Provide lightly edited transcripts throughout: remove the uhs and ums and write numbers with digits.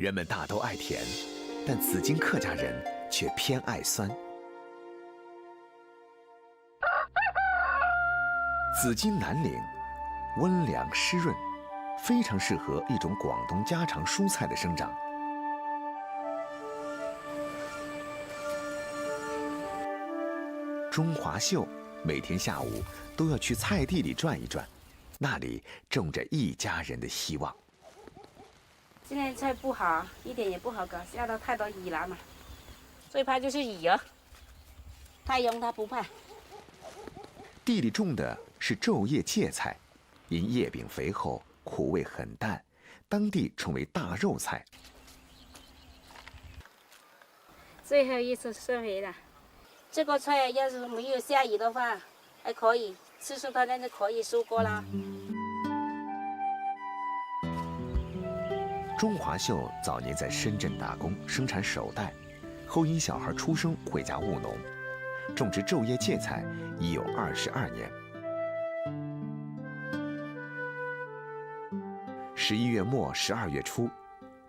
人们大都爱甜，但紫金客家人却偏爱酸。紫金南岭温凉湿润，非常适合一种广东家常蔬菜的生长。钟华秀每天下午都要去菜地里转一转，那里种着一家人的希望。今年菜不好，一点也不好搞，下到太多雨了嘛。最怕就是雨啊，太阳它不怕。地里种的是昼叶芥菜，因叶柄肥厚，苦味很淡，当地称为大肉菜。最后一次收回了。这个菜要是没有下雨的话，还可以吃它那就可以收割了。钟华秀早年在深圳打工，生产手袋，后因小孩出生回家务农，种植昼叶芥菜已有22年。11月末12月初，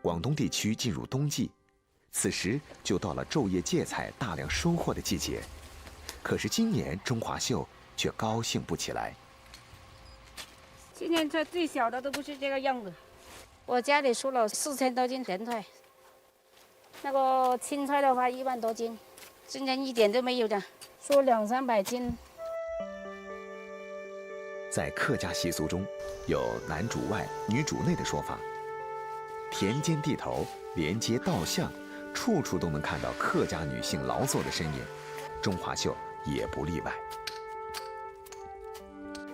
广东地区进入冬季，此时就到了昼叶芥菜大量收获的季节。可是今年钟华秀却高兴不起来。今年菜最小的都不是这个样子。我家里收了4000多斤甜菜，那个青菜的话1万多斤，今年一点都没有的，收200-300斤。在客家习俗中，有男主外女主内的说法。田间地头连接稻巷，处处都能看到客家女性劳作的身影，钟华秀也不例外。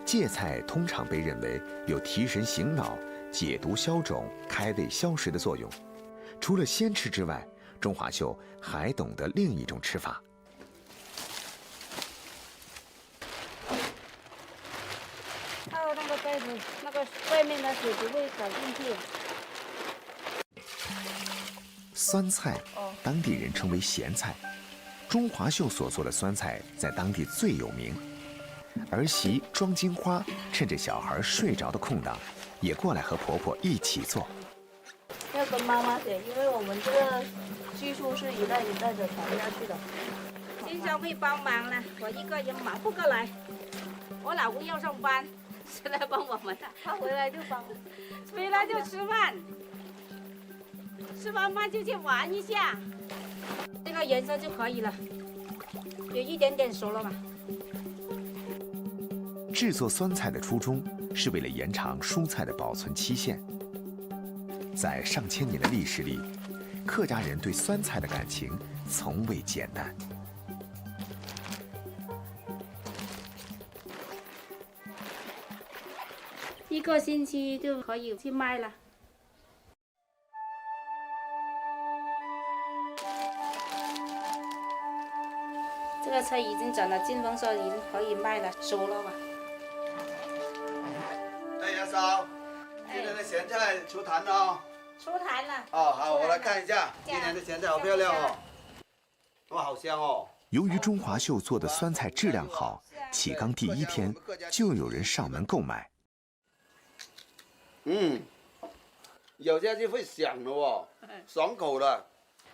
芥菜通常被认为有提神醒脑、解毒消肿、开胃消食的作用。除了鲜吃之外，钟华秀还懂得另一种吃法。倒那个袋子，那个外面的水不会搞进去。酸菜，当地人称为咸菜。钟华秀所做的酸菜在当地最有名。儿媳庄金花趁着小孩睡着的空档，也过来和婆婆一起做。要跟妈妈学，因为我们这个技术是一代一代的传下去的。经常会帮忙呢，我一个人忙不过来。我老公要上班，是来帮我们的。他回来就帮，回来就吃饭，吃完饭就去玩一下。这个颜色就可以了，有一点点熟了嘛。制作酸菜的初衷是为了延长蔬菜的保存期限。在上千年的历史里，客家人对酸菜的感情从未减淡。1个星期就可以去卖了。这个菜已经长了金黄色，已经可以卖了，熟了吧？哎，阿嫂，今年的咸菜出坛了哦。出坛了。哦，好，我来看一下，今年的咸菜好漂亮哦，哇，好香哦。由于钟华秀做的酸菜质量好，起缸第1天就有人上门购买。咬下去会响的哦，爽口的。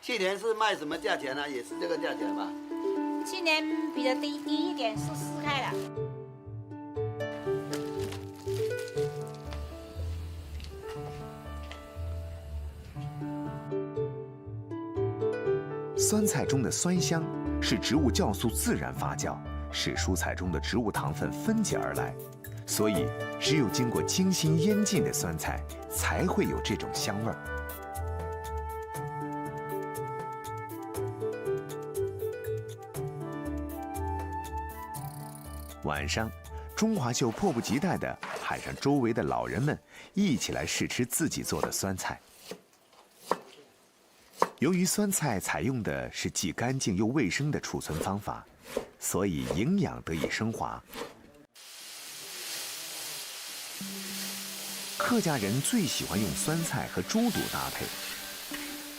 去年是卖什么价钱呢？也是这个价钱吧？去年比较低一点，是4块的。酸菜中的酸香是植物酵素自然发酵，使蔬菜中的植物糖分分解而来，所以只有经过精心腌浸的酸菜才会有这种香味儿。晚上，钟华秀迫不及待地喊上周围的老人们一起来试吃自己做的酸菜。由于酸菜采用的是既干净又卫生的储存方法，所以营养得以升华。客家人最喜欢用酸菜和猪肚搭配，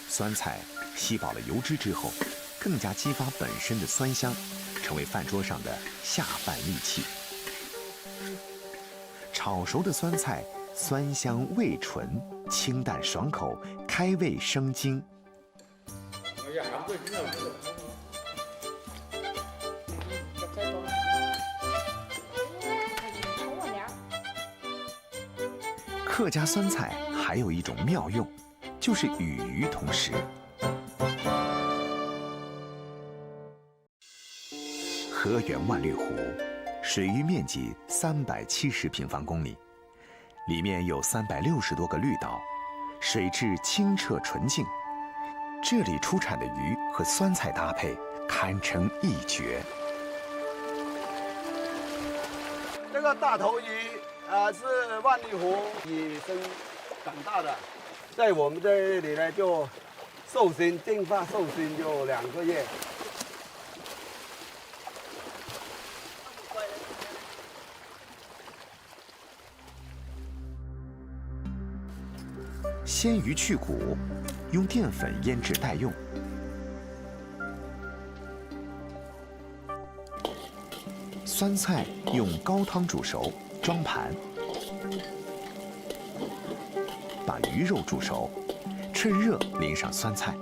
酸菜吸饱了油脂之后，更加激发本身的酸香，成为饭桌上的下饭利器。炒熟的酸菜，酸香味醇，清淡爽口，开胃生津。客家酸菜还有一种妙用，就是与鱼同食。河源万绿湖，水域面积370平方公里，里面有360多个绿岛，水质清澈纯净。这里出产的鱼和酸菜搭配，堪称一绝。这个大头鱼是万绿湖野生长大的，在我们这里呢就授精进化授精就2个月。鲜鱼去骨，用淀粉腌制待用。酸菜用高汤煮熟，装盘。把鱼肉煮熟，趁热淋上酸菜。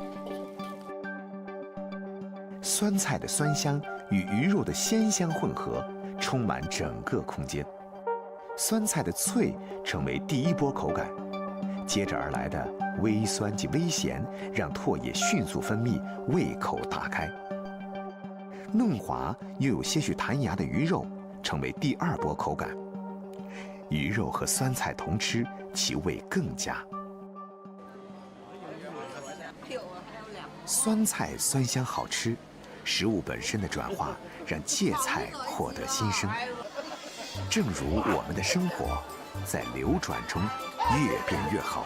酸菜的酸香与鱼肉的鲜香混合，充满整个空间。酸菜的脆成为第一波口感。接着而来的微酸及微咸，让唾液迅速分泌，胃口大开。嫩滑又有些许弹牙的鱼肉，成为第2波口感。鱼肉和酸菜同吃，其味更佳。酸菜酸香好吃，食物本身的转化让芥菜获得新生。正如我们的生活，在流转中越变越好。